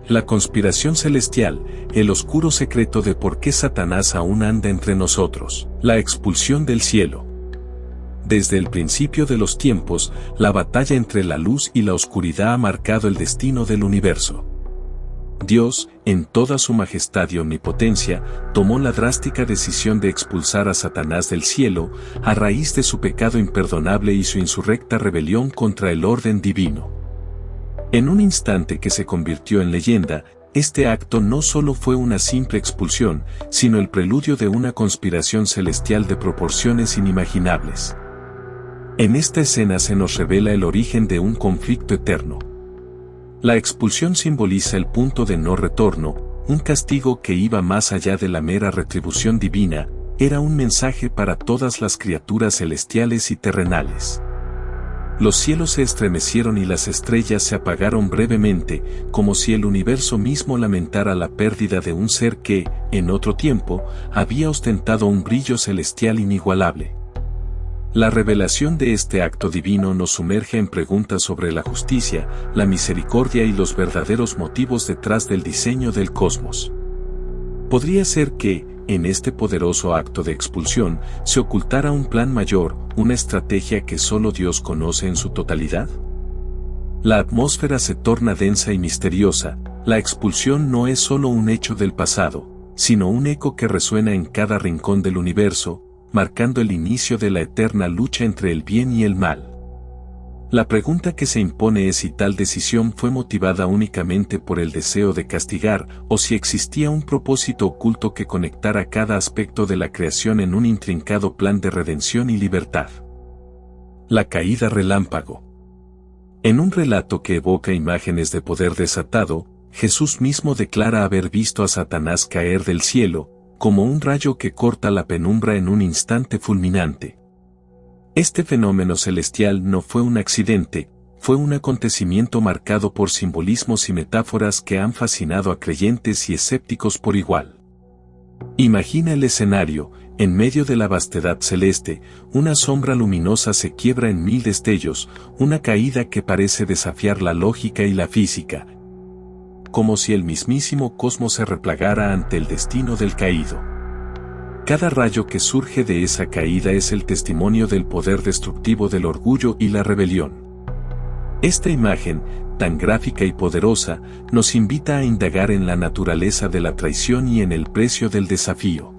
La conspiración celestial, el oscuro secreto de por qué Satanás aún anda entre nosotros. La expulsión del cielo. Desde el principio de los tiempos, la batalla entre la luz y la oscuridad ha marcado el destino del universo. Dios, en toda su majestad y omnipotencia, tomó la drástica decisión de expulsar a Satanás del cielo, a raíz de su pecado imperdonable y su insurrecta rebelión contra el orden divino. En un instante que se convirtió en leyenda, este acto no solo fue una simple expulsión, sino el preludio de una conspiración celestial de proporciones inimaginables. En esta escena se nos revela el origen de un conflicto eterno. La expulsión simboliza el punto de no retorno, un castigo que iba más allá de la mera retribución divina, era un mensaje para todas las criaturas celestiales y terrenales. Los cielos se estremecieron y las estrellas se apagaron brevemente, como si el universo mismo lamentara la pérdida de un ser que, en otro tiempo, había ostentado un brillo celestial inigualable. La revelación de este acto divino nos sumerge en preguntas sobre la justicia, la misericordia y los verdaderos motivos detrás del diseño del cosmos. Podría ser que, en este poderoso acto de expulsión, se ocultara un plan mayor, una estrategia que solo Dios conoce en su totalidad. La atmósfera se torna densa y misteriosa, la expulsión no es solo un hecho del pasado, sino un eco que resuena en cada rincón del universo, marcando el inicio de la eterna lucha entre el bien y el mal. La pregunta que se impone es si tal decisión fue motivada únicamente por el deseo de castigar, o si existía un propósito oculto que conectara cada aspecto de la creación en un intrincado plan de redención y libertad. La caída relámpago. En un relato que evoca imágenes de poder desatado, Jesús mismo declara haber visto a Satanás caer del cielo, como un rayo que corta la penumbra en un instante fulminante. Este fenómeno celestial no fue un accidente, fue un acontecimiento marcado por simbolismos y metáforas que han fascinado a creyentes y escépticos por igual. Imagina el escenario, en medio de la vastedad celeste, una sombra luminosa se quiebra en 1000 destellos, una caída que parece desafiar la lógica y la física, como si el mismísimo cosmos se replegara ante el destino del caído. Cada rayo que surge de esa caída es el testimonio del poder destructivo del orgullo y la rebelión. Esta imagen, tan gráfica y poderosa, nos invita a indagar en la naturaleza de la traición y en el precio del desafío.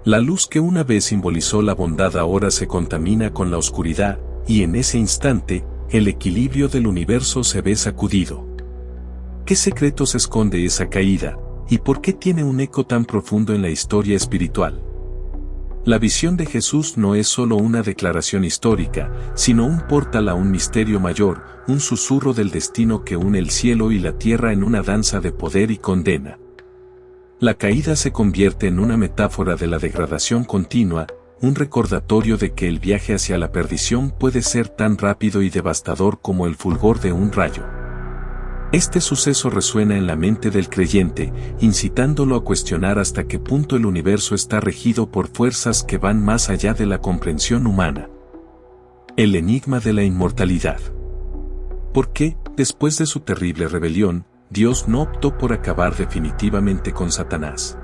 La luz que una vez simbolizó la bondad ahora se contamina con la oscuridad, y en ese instante, el equilibrio del universo se ve sacudido. ¿Qué secretos esconde esa caída? ¿Y por qué tiene un eco tan profundo en la historia espiritual? La visión de Jesús no es solo una declaración histórica, sino un portal a un misterio mayor, un susurro del destino que une el cielo y la tierra en una danza de poder y condena. La caída se convierte en una metáfora de la degradación continua, un recordatorio de que el viaje hacia la perdición puede ser tan rápido y devastador como el fulgor de un rayo. Este suceso resuena en la mente del creyente, incitándolo a cuestionar hasta qué punto el universo está regido por fuerzas que van más allá de la comprensión humana. El enigma de la inmortalidad. ¿Por qué, después de su terrible rebelión, Dios no optó por acabar definitivamente con Satanás?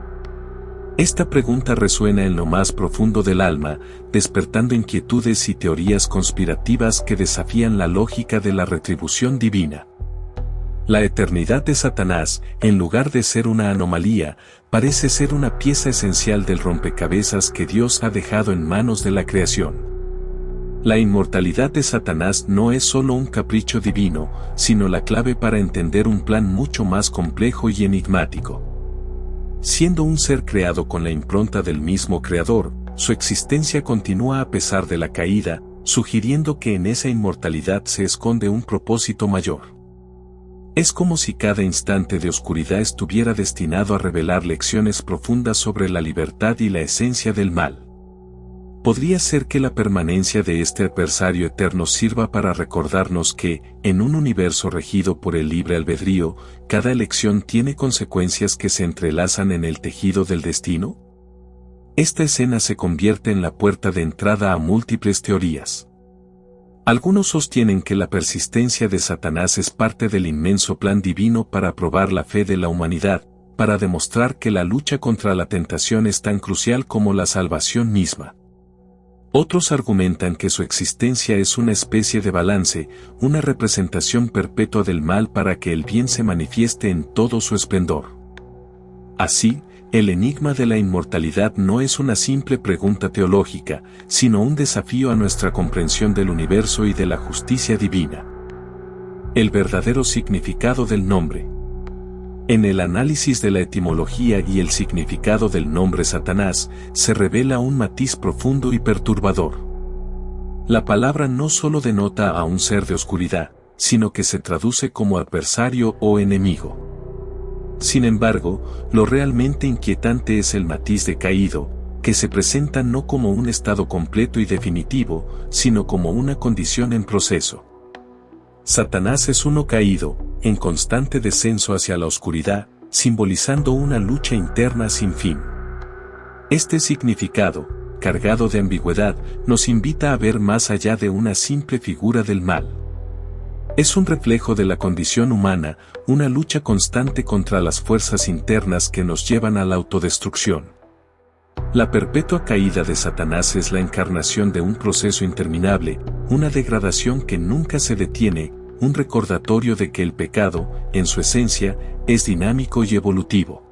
Esta pregunta resuena en lo más profundo del alma, despertando inquietudes y teorías conspirativas que desafían la lógica de la retribución divina. La eternidad de Satanás, en lugar de ser una anomalía, parece ser una pieza esencial del rompecabezas que Dios ha dejado en manos de la creación. La inmortalidad de Satanás no es solo un capricho divino, sino la clave para entender un plan mucho más complejo y enigmático. Siendo un ser creado con la impronta del mismo Creador, su existencia continúa a pesar de la caída, sugiriendo que en esa inmortalidad se esconde un propósito mayor. Es como si cada instante de oscuridad estuviera destinado a revelar lecciones profundas sobre la libertad y la esencia del mal. Podría ser que la permanencia de este adversario eterno sirva para recordarnos que, en un universo regido por el libre albedrío, cada elección tiene consecuencias que se entrelazan en el tejido del destino. Esta escena se convierte en la puerta de entrada a múltiples teorías. Algunos sostienen que la persistencia de Satanás es parte del inmenso plan divino para probar la fe de la humanidad, para demostrar que la lucha contra la tentación es tan crucial como la salvación misma. Otros argumentan que su existencia es una especie de balance, una representación perpetua del mal para que el bien se manifieste en todo su esplendor. Así, el enigma de la inmortalidad no es una simple pregunta teológica, sino un desafío a nuestra comprensión del universo y de la justicia divina. El verdadero significado del nombre. En el análisis de la etimología y el significado del nombre Satanás, se revela un matiz profundo y perturbador. La palabra no solo denota a un ser de oscuridad, sino que se traduce como adversario o enemigo. Sin embargo, lo realmente inquietante es el matiz de caído, que se presenta no como un estado completo y definitivo, sino como una condición en proceso. Satanás es uno caído, en constante descenso hacia la oscuridad, simbolizando una lucha interna sin fin. Este significado, cargado de ambigüedad, nos invita a ver más allá de una simple figura del mal. Es un reflejo de la condición humana, una lucha constante contra las fuerzas internas que nos llevan a la autodestrucción. La perpetua caída de Satanás es la encarnación de un proceso interminable, una degradación que nunca se detiene, un recordatorio de que el pecado, en su esencia, es dinámico y evolutivo.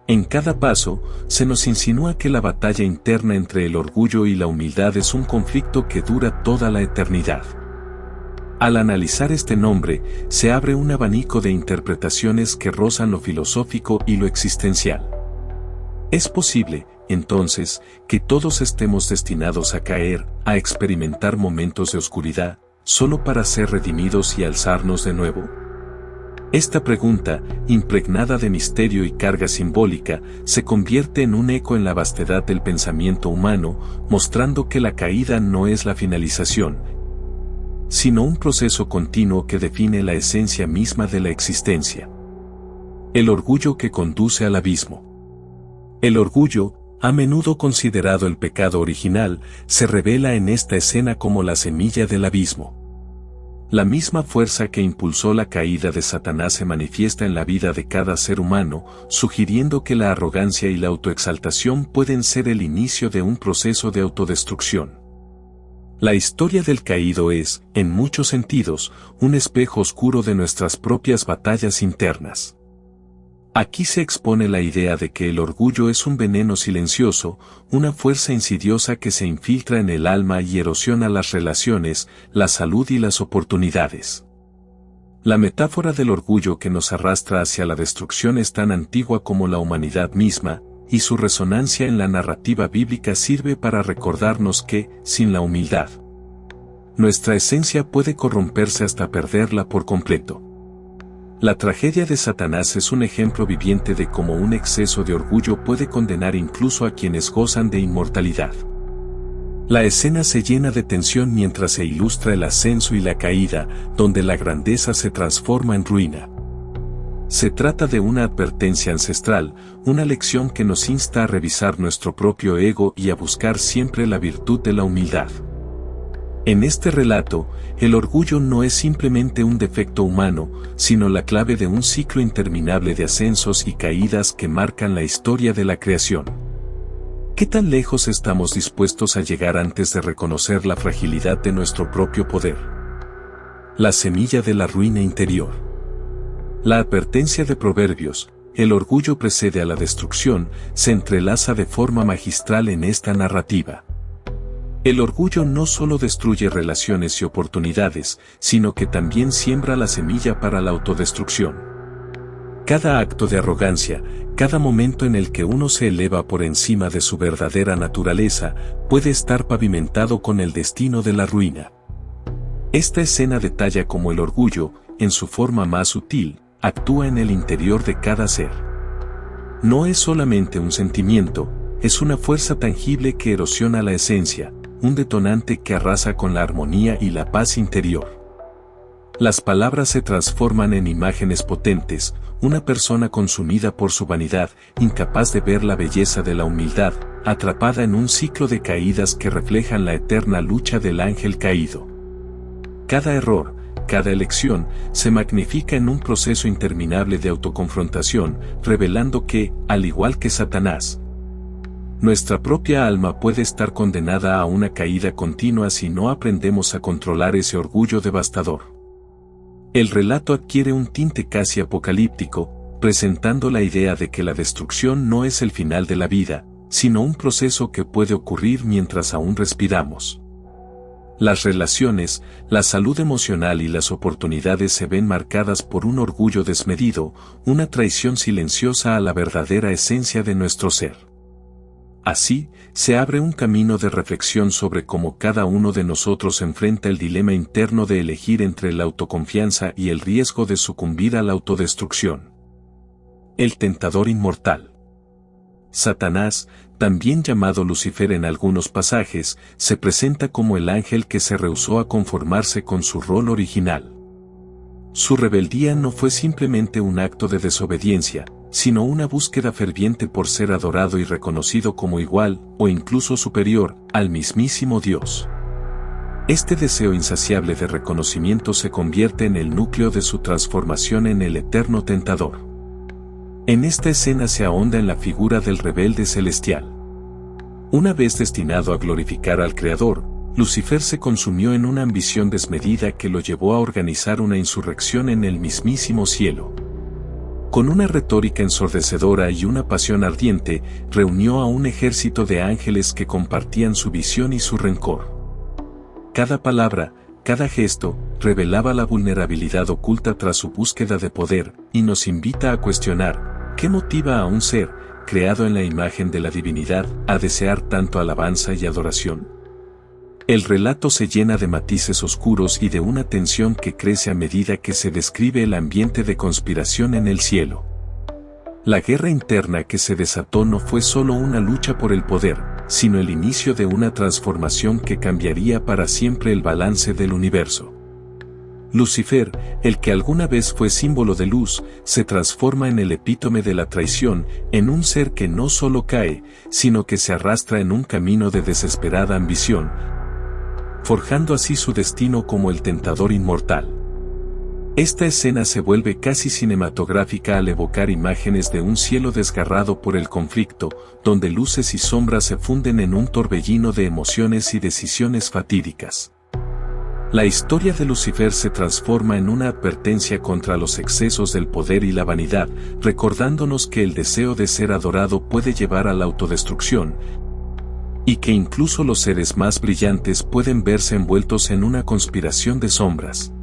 En cada paso, se nos insinúa que la batalla interna entre el orgullo y la humildad es un conflicto que dura toda la eternidad. Al analizar este nombre, se abre un abanico de interpretaciones que rozan lo filosófico y lo existencial. Es posible, entonces, que todos estemos destinados a caer, a experimentar momentos de oscuridad, solo para ser redimidos y alzarnos de nuevo. Esta pregunta, impregnada de misterio y carga simbólica, se convierte en un eco en la vastedad del pensamiento humano, mostrando que la caída no es la finalización, sino un proceso continuo que define la esencia misma de la existencia. El orgullo que conduce al abismo. El orgullo, a menudo considerado el pecado original, se revela en esta escena como la semilla del abismo. La misma fuerza que impulsó la caída de Satanás se manifiesta en la vida de cada ser humano, sugiriendo que la arrogancia y la autoexaltación pueden ser el inicio de un proceso de autodestrucción. La historia del caído es, en muchos sentidos, un espejo oscuro de nuestras propias batallas internas. Aquí se expone la idea de que el orgullo es un veneno silencioso, una fuerza insidiosa que se infiltra en el alma y erosiona las relaciones, la salud y las oportunidades. La metáfora del orgullo que nos arrastra hacia la destrucción es tan antigua como la humanidad misma, y su resonancia en la narrativa bíblica sirve para recordarnos que, sin la humildad, nuestra esencia puede corromperse hasta perderla por completo. La tragedia de Satanás es un ejemplo viviente de cómo un exceso de orgullo puede condenar incluso a quienes gozan de inmortalidad. La escena se llena de tensión mientras se ilustra el ascenso y la caída, donde la grandeza se transforma en ruina. Se trata de una advertencia ancestral, una lección que nos insta a revisar nuestro propio ego y a buscar siempre la virtud de la humildad. En este relato, el orgullo no es simplemente un defecto humano, sino la clave de un ciclo interminable de ascensos y caídas que marcan la historia de la creación. ¿Qué tan lejos estamos dispuestos a llegar antes de reconocer la fragilidad de nuestro propio poder? La semilla de la ruina interior. La advertencia de Proverbios, el orgullo precede a la destrucción, se entrelaza de forma magistral en esta narrativa. El orgullo no solo destruye relaciones y oportunidades, sino que también siembra la semilla para la autodestrucción. Cada acto de arrogancia, cada momento en el que uno se eleva por encima de su verdadera naturaleza, puede estar pavimentado con el destino de la ruina. Esta escena detalla cómo el orgullo, en su forma más sutil, actúa en el interior de cada ser. No es solamente un sentimiento, es una fuerza tangible que erosiona la esencia, un detonante que arrasa con la armonía y la paz interior. Las palabras se transforman en imágenes potentes, una persona consumida por su vanidad, incapaz de ver la belleza de la humildad, atrapada en un ciclo de caídas que reflejan la eterna lucha del ángel caído. Cada error, cada elección, se magnifica en un proceso interminable de autoconfrontación, revelando que, al igual que Satanás, nuestra propia alma puede estar condenada a una caída continua si no aprendemos a controlar ese orgullo devastador. El relato adquiere un tinte casi apocalíptico, presentando la idea de que la destrucción no es el final de la vida, sino un proceso que puede ocurrir mientras aún respiramos. Las relaciones, la salud emocional y las oportunidades se ven marcadas por un orgullo desmedido, una traición silenciosa a la verdadera esencia de nuestro ser. Así, se abre un camino de reflexión sobre cómo cada uno de nosotros enfrenta el dilema interno de elegir entre la autoconfianza y el riesgo de sucumbir a la autodestrucción. El tentador inmortal. Satanás, también llamado Lucifer en algunos pasajes, se presenta como el ángel que se rehusó a conformarse con su rol original. Su rebeldía no fue simplemente un acto de desobediencia, sino una búsqueda ferviente por ser adorado y reconocido como igual, o incluso superior, al mismísimo Dios. Este deseo insaciable de reconocimiento se convierte en el núcleo de su transformación en el eterno tentador. En esta escena se ahonda en la figura del rebelde celestial. Una vez destinado a glorificar al Creador, Lucifer se consumió en una ambición desmedida que lo llevó a organizar una insurrección en el mismísimo cielo. Con una retórica ensordecedora y una pasión ardiente, reunió a un ejército de ángeles que compartían su visión y su rencor. Cada palabra, cada gesto, revelaba la vulnerabilidad oculta tras su búsqueda de poder, y nos invita a cuestionar, ¿qué motiva a un ser, creado en la imagen de la divinidad, a desear tanto alabanza y adoración? El relato se llena de matices oscuros y de una tensión que crece a medida que se describe el ambiente de conspiración en el cielo. La guerra interna que se desató no fue solo una lucha por el poder, sino el inicio de una transformación que cambiaría para siempre el balance del universo. Lucifer, el que alguna vez fue símbolo de luz, se transforma en el epítome de la traición, en un ser que no solo cae, sino que se arrastra en un camino de desesperada ambición, forjando así su destino como el tentador inmortal. Esta escena se vuelve casi cinematográfica al evocar imágenes de un cielo desgarrado por el conflicto, donde luces y sombras se funden en un torbellino de emociones y decisiones fatídicas. La historia de Lucifer se transforma en una advertencia contra los excesos del poder y la vanidad, recordándonos que el deseo de ser adorado puede llevar a la autodestrucción, y que incluso los seres más brillantes pueden verse envueltos en una conspiración de sombras.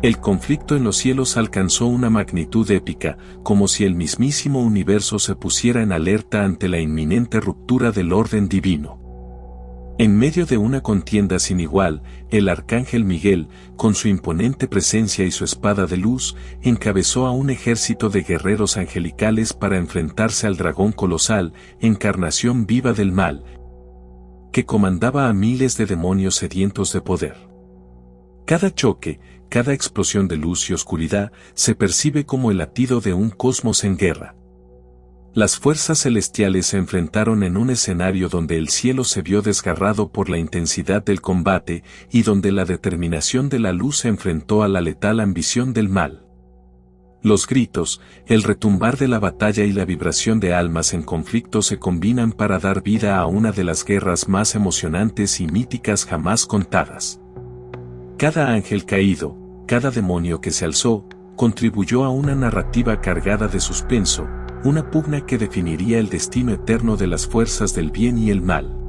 El conflicto en los cielos alcanzó una magnitud épica, como si el mismísimo universo se pusiera en alerta ante la inminente ruptura del orden divino. En medio de una contienda sin igual, el arcángel Miguel, con su imponente presencia y su espada de luz, encabezó a un ejército de guerreros angelicales para enfrentarse al dragón colosal, encarnación viva del mal, que comandaba a miles de demonios sedientos de poder. Cada choque, cada explosión de luz y oscuridad, se percibe como el latido de un cosmos en guerra. Las fuerzas celestiales se enfrentaron en un escenario donde el cielo se vio desgarrado por la intensidad del combate y donde la determinación de la luz se enfrentó a la letal ambición del mal. Los gritos, el retumbar de la batalla y la vibración de almas en conflicto se combinan para dar vida a una de las guerras más emocionantes y míticas jamás contadas. Cada ángel caído, cada demonio que se alzó, contribuyó a una narrativa cargada de suspenso, una pugna que definiría el destino eterno de las fuerzas del bien y el mal.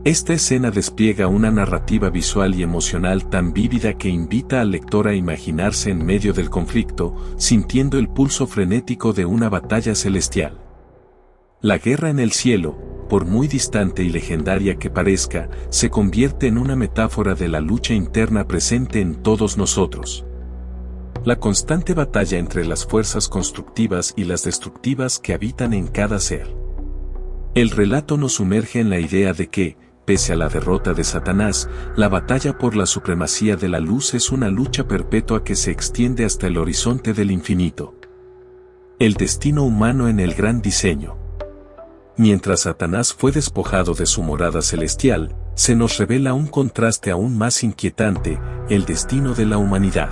Esta escena despliega una narrativa visual y emocional tan vívida que invita al lector a imaginarse en medio del conflicto, sintiendo el pulso frenético de una batalla celestial. La guerra en el cielo, por muy distante y legendaria que parezca, se convierte en una metáfora de la lucha interna presente en todos nosotros. La constante batalla entre las fuerzas constructivas y las destructivas que habitan en cada ser. El relato nos sumerge en la idea de que, pese a la derrota de Satanás, la batalla por la supremacía de la luz es una lucha perpetua que se extiende hasta el horizonte del infinito. El destino humano en el gran diseño. Mientras Satanás fue despojado de su morada celestial, se nos revela un contraste aún más inquietante, el destino de la humanidad.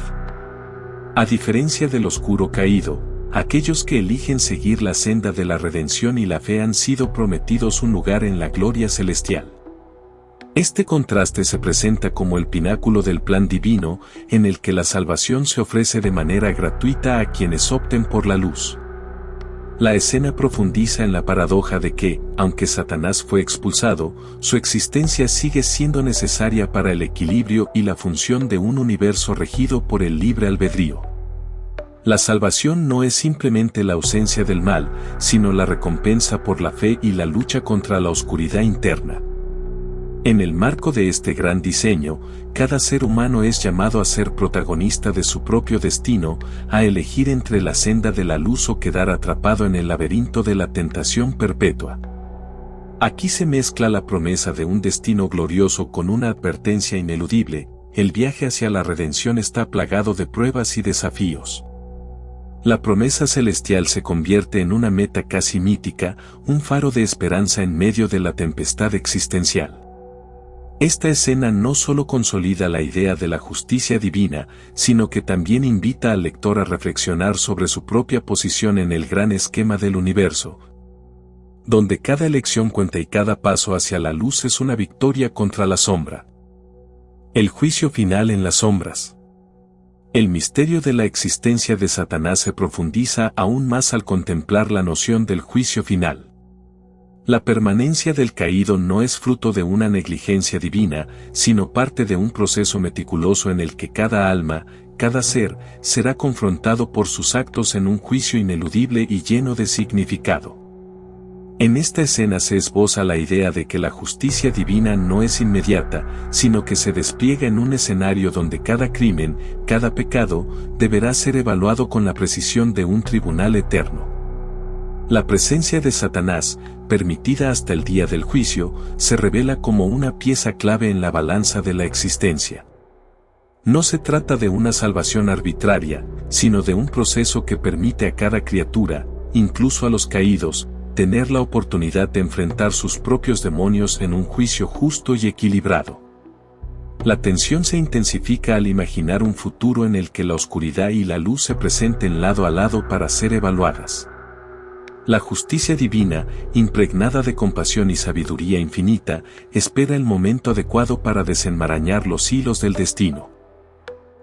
A diferencia del oscuro caído, aquellos que eligen seguir la senda de la redención y la fe han sido prometidos un lugar en la gloria celestial. Este contraste se presenta como el pináculo del plan divino, en el que la salvación se ofrece de manera gratuita a quienes opten por la luz. La escena profundiza en la paradoja de que, aunque Satanás fue expulsado, su existencia sigue siendo necesaria para el equilibrio y la función de un universo regido por el libre albedrío. La salvación no es simplemente la ausencia del mal, sino la recompensa por la fe y la lucha contra la oscuridad interna. En el marco de este gran diseño, cada ser humano es llamado a ser protagonista de su propio destino, a elegir entre la senda de la luz o quedar atrapado en el laberinto de la tentación perpetua. Aquí se mezcla la promesa de un destino glorioso con una advertencia ineludible: el viaje hacia la redención está plagado de pruebas y desafíos. La promesa celestial se convierte en una meta casi mítica, un faro de esperanza en medio de la tempestad existencial. Esta escena no solo consolida la idea de la justicia divina, sino que también invita al lector a reflexionar sobre su propia posición en el gran esquema del universo, donde cada elección cuenta y cada paso hacia la luz es una victoria contra la sombra. El juicio final en las sombras. El misterio de la existencia de Satanás se profundiza aún más al contemplar la noción del juicio final. La permanencia del caído no es fruto de una negligencia divina, sino parte de un proceso meticuloso en el que cada alma, cada ser, será confrontado por sus actos en un juicio ineludible y lleno de significado. En esta escena se esboza la idea de que la justicia divina no es inmediata, sino que se despliega en un escenario donde cada crimen, cada pecado, deberá ser evaluado con la precisión de un tribunal eterno. La presencia de Satanás, permitida hasta el día del juicio, se revela como una pieza clave en la balanza de la existencia. No se trata de una salvación arbitraria, sino de un proceso que permite a cada criatura, incluso a los caídos, tener la oportunidad de enfrentar sus propios demonios en un juicio justo y equilibrado. La tensión se intensifica al imaginar un futuro en el que la oscuridad y la luz se presenten lado a lado para ser evaluadas. La justicia divina, impregnada de compasión y sabiduría infinita, espera el momento adecuado para desenmarañar los hilos del destino.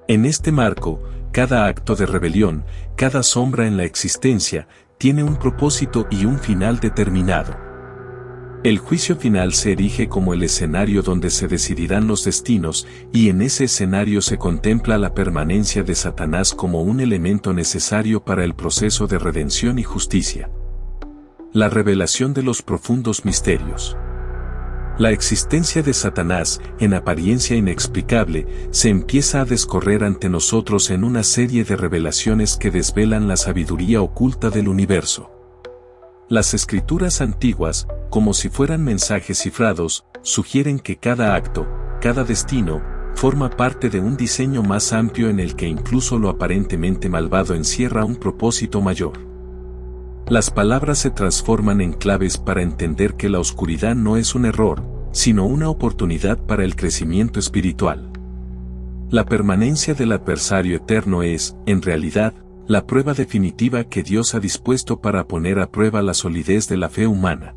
En este marco, cada acto de rebelión, cada sombra en la existencia, tiene un propósito y un final determinado. El juicio final se erige como el escenario donde se decidirán los destinos, y en ese escenario se contempla la permanencia de Satanás como un elemento necesario para el proceso de redención y justicia. La revelación de los profundos misterios. La existencia de Satanás, en apariencia inexplicable, se empieza a descorrer ante nosotros en una serie de revelaciones que desvelan la sabiduría oculta del universo. Las escrituras antiguas, como si fueran mensajes cifrados, sugieren que cada acto, cada destino, forma parte de un diseño más amplio en el que incluso lo aparentemente malvado encierra un propósito mayor. Las palabras se transforman en claves para entender que la oscuridad no es un error, sino una oportunidad para el crecimiento espiritual. La permanencia del adversario eterno es, en realidad, la prueba definitiva que Dios ha dispuesto para poner a prueba la solidez de la fe humana.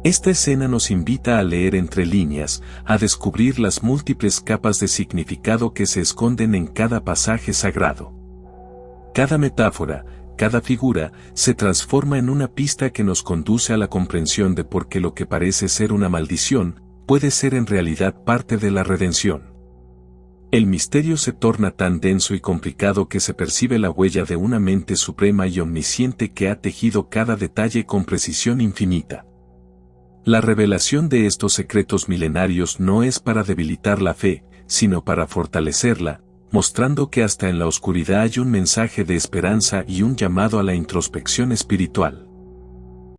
Esta escena nos invita a leer entre líneas, a descubrir las múltiples capas de significado que se esconden en cada pasaje sagrado. Cada metáfora, cada figura, se transforma en una pista que nos conduce a la comprensión de por qué lo que parece ser una maldición, puede ser en realidad parte de la redención. El misterio se torna tan denso y complicado que se percibe la huella de una mente suprema y omnisciente que ha tejido cada detalle con precisión infinita. La revelación de estos secretos milenarios no es para debilitar la fe, sino para fortalecerla, mostrando que hasta en la oscuridad hay un mensaje de esperanza y un llamado a la introspección espiritual.